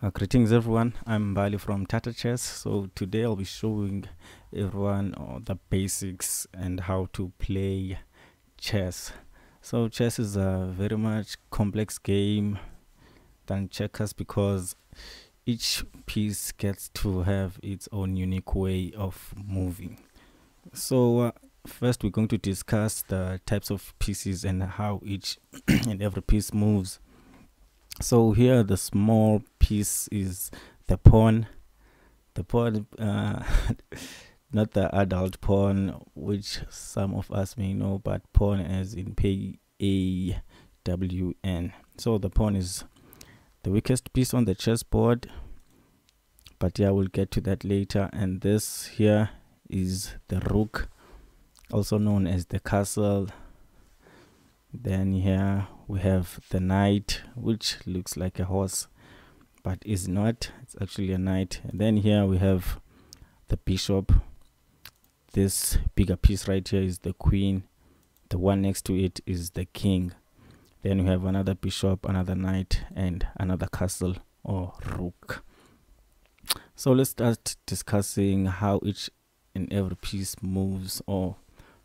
Greetings everyone, I'm Bali from Tata Chess. So today I'll be showing everyone the basics and how to play chess. So chess is a very much complex game than checkers because each piece gets to have its own unique way of moving. So first we're going to discuss the types of pieces and how each and every piece moves. So here the small piece is the pawn. The pawn, not the adult pawn, which some of us may know, but pawn as in P-A-W-N. So the pawn is the weakest piece on the chessboard, but yeah, we'll get to that later. And this here is the rook, also known as the castle. Then here we have the knight, which looks like a horse but is not. It's actually a knight. And then here we have the bishop. This bigger piece right here is the queen. The one next to it is the king. Then we have another bishop, another knight, and another castle or rook. So let's start discussing how each and every piece moves. Or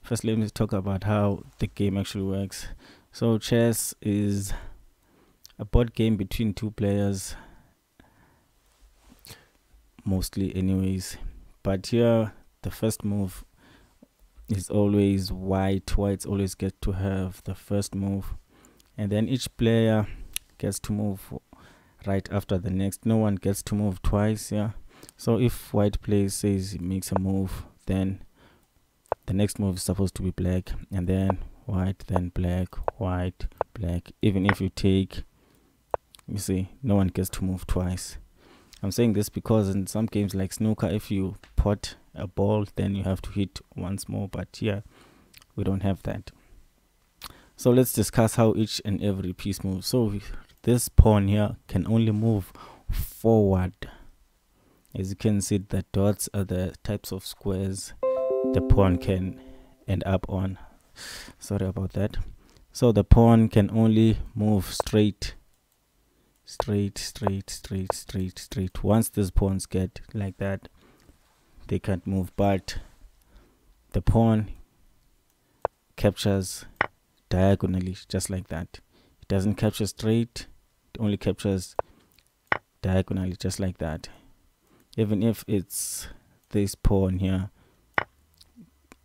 first let me talk about how the game actually works. So chess is a board game between two players, mostly anyways, but here the first move is always white. Whites always get to have the first move, and then each player gets to move right after the next. No one gets to move twice. Yeah, so if white plays, says he makes a move, then the next move is supposed to be black, and then white, then black, white, black. Even if you take, you see, no one gets to move twice. I'm saying this because in some games like snooker, if you pot a ball, then you have to hit once more, but here we don't have that. So let's discuss how each and every piece moves. So this pawn here can only move forward. As you can see, the dots are the types of squares the pawn can end up on. Sorry about that. So the pawn can only move straight. Once these pawns get like that, they can't move, but the pawn captures diagonally, just like that. It doesn't capture straight, it only captures diagonally, just like that. Even if it's this pawn here,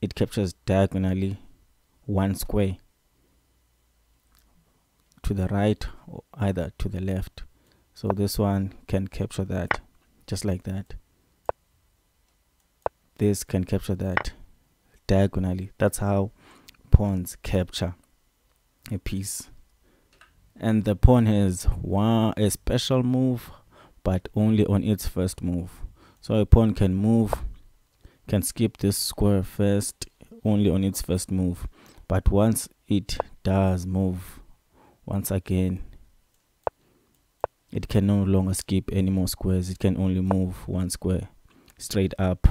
it captures diagonally one square to the right or either to the left. So this one can capture that, just like that. This can capture that diagonally. That's how pawns capture a piece. And the pawn has a special move, but only on its first move. So a pawn can skip this square first, only on its first move. But once it does move once again, it can no longer skip any more squares. It can only move one square straight up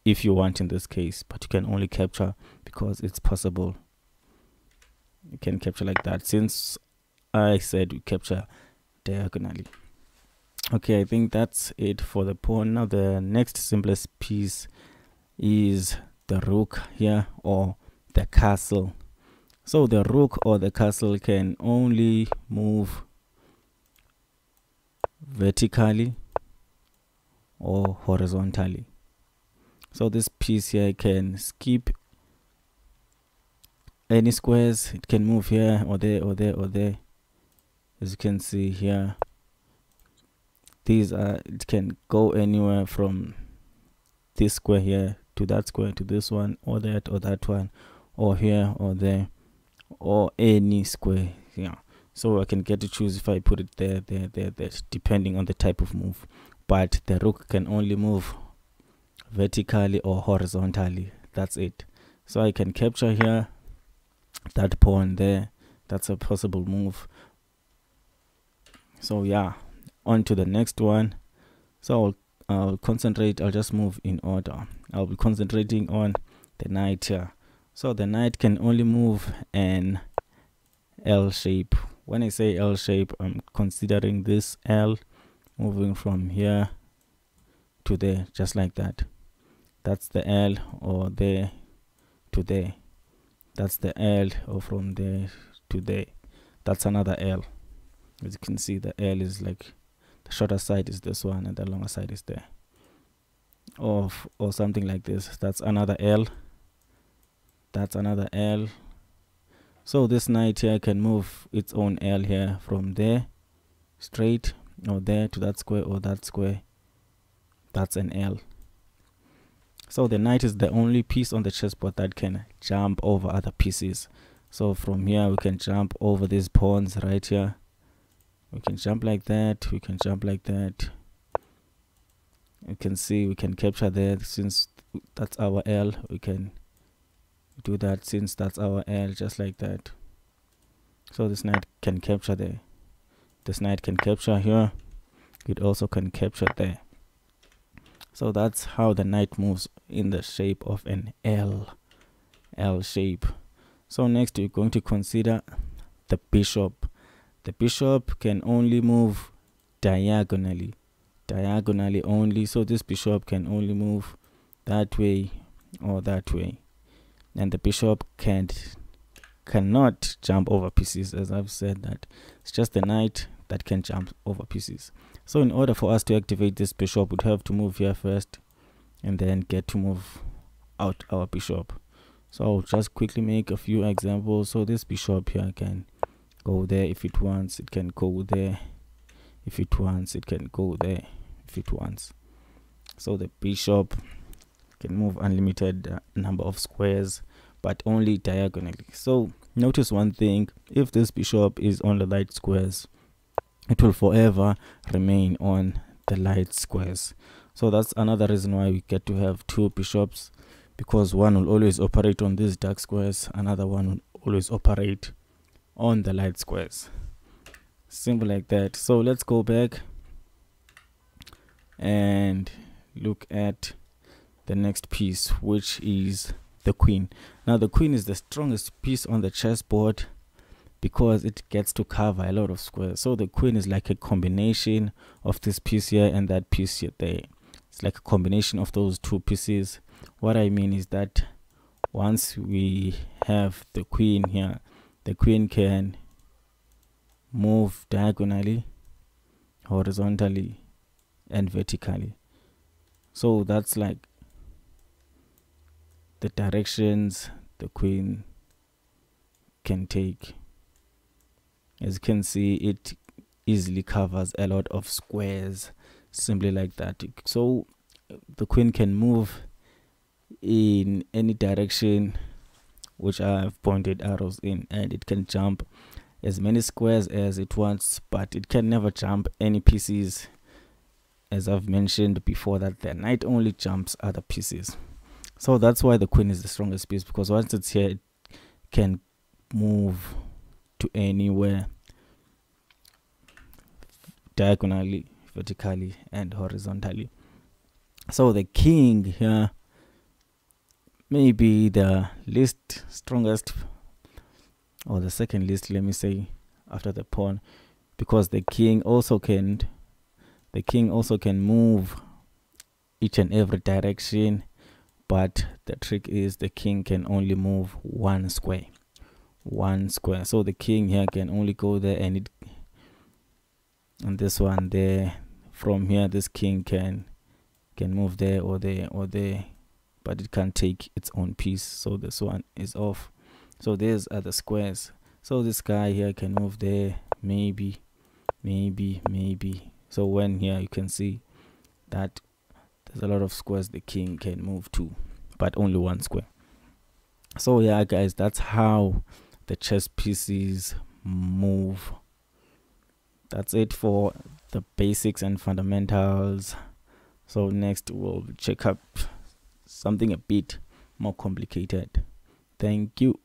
if you want in this case, but you can only capture because it's possible. You can capture like that, since I said we capture diagonally. Okay, I think that's it for the pawn. Now the next simplest piece is the rook here, or the castle. So the rook or the castle can only move vertically or horizontally. So this piece here can skip any squares. It can move here or there or there or there. As you can see here, it can go anywhere from this square here to that square, to this one, or that one, or here or there, or any square. Yeah, so I can get to choose if I put it there, depending on the type of move. But the rook can only move vertically or horizontally. That's it. So I can capture here that pawn there. That's a possible move. So yeah, on to the next one. So I'll concentrate. I'll just move in order. I'll be concentrating on the knight here. So the knight can only move an L shape. When I say L shape, I'm considering this L moving from here to there, just like that. That's the L, or there to there. That's the L, or from there to there. That's another L. As you can see, the L is like, the shorter side is this one and the longer side is there, or something like this. That's another L. That's another L. So this knight here can move its own L here from there straight, or there to that square, or that square. That's an L. So the knight is the only piece on the chessboard that can jump over other pieces. So from here we can jump over these pawns right here. We can jump like that, we can jump like that. You can see we can capture there, since that's our L. We can do that since that's our L, just like that. So this knight can capture there. This knight can capture here. It also can capture there. So that's how the knight moves in the shape of an L shape. So next we're going to consider the bishop. The bishop can only move diagonally only. So this bishop can only move that way or that way, and the bishop cannot jump over pieces. As I've said, that it's just the knight that can jump over pieces. So in order for us to activate this bishop, we'd have to move here first and then get to move out our bishop. So I'll just quickly make a few examples. So this bishop here can go there if it wants, it can go there if it wants, it can go there if it wants. So the bishop can move unlimited number of squares, but only diagonally. So notice one thing: if this bishop is on the light squares, it will forever remain on the light squares. So that's another reason why we get to have two bishops, because one will always operate on these dark squares, another one will always operate on the light squares. Simple like that. So let's go back and look at the next piece, which is the queen. Now the queen is the strongest piece on the chessboard because it gets to cover a lot of squares. So the queen is like a combination of this piece here and that piece here there. It's like a combination of those two pieces. What I mean is that once we have the queen here, the queen can move diagonally, horizontally, and vertically. So that's like the directions the queen can take. As you can see, it easily covers a lot of squares, simply like that. So the queen can move in any direction which I've pointed arrows in, and it can jump as many squares as it wants, but it can never jump any pieces. As I've mentioned before, that the knight only jumps other pieces. So that's why the queen is the strongest piece, because once it's here, it can move to anywhere, diagonally, vertically, and horizontally. So the king here may be the least strongest, or the second least, let me say, after the pawn, because the king also can move each and every direction, but the trick is the king can only move one square. So the king here can only go there, and this one there. From here, this king can move there or there or there, but it can't take its own piece. So this one is off. So these are the squares. So this guy here can move there, maybe. So when here, you can see that there's a lot of squares the king can move to, but only one square. So yeah, guys, that's how the chess pieces move. That's it for the basics and fundamentals. So next we'll check up something a bit more complicated. Thank you.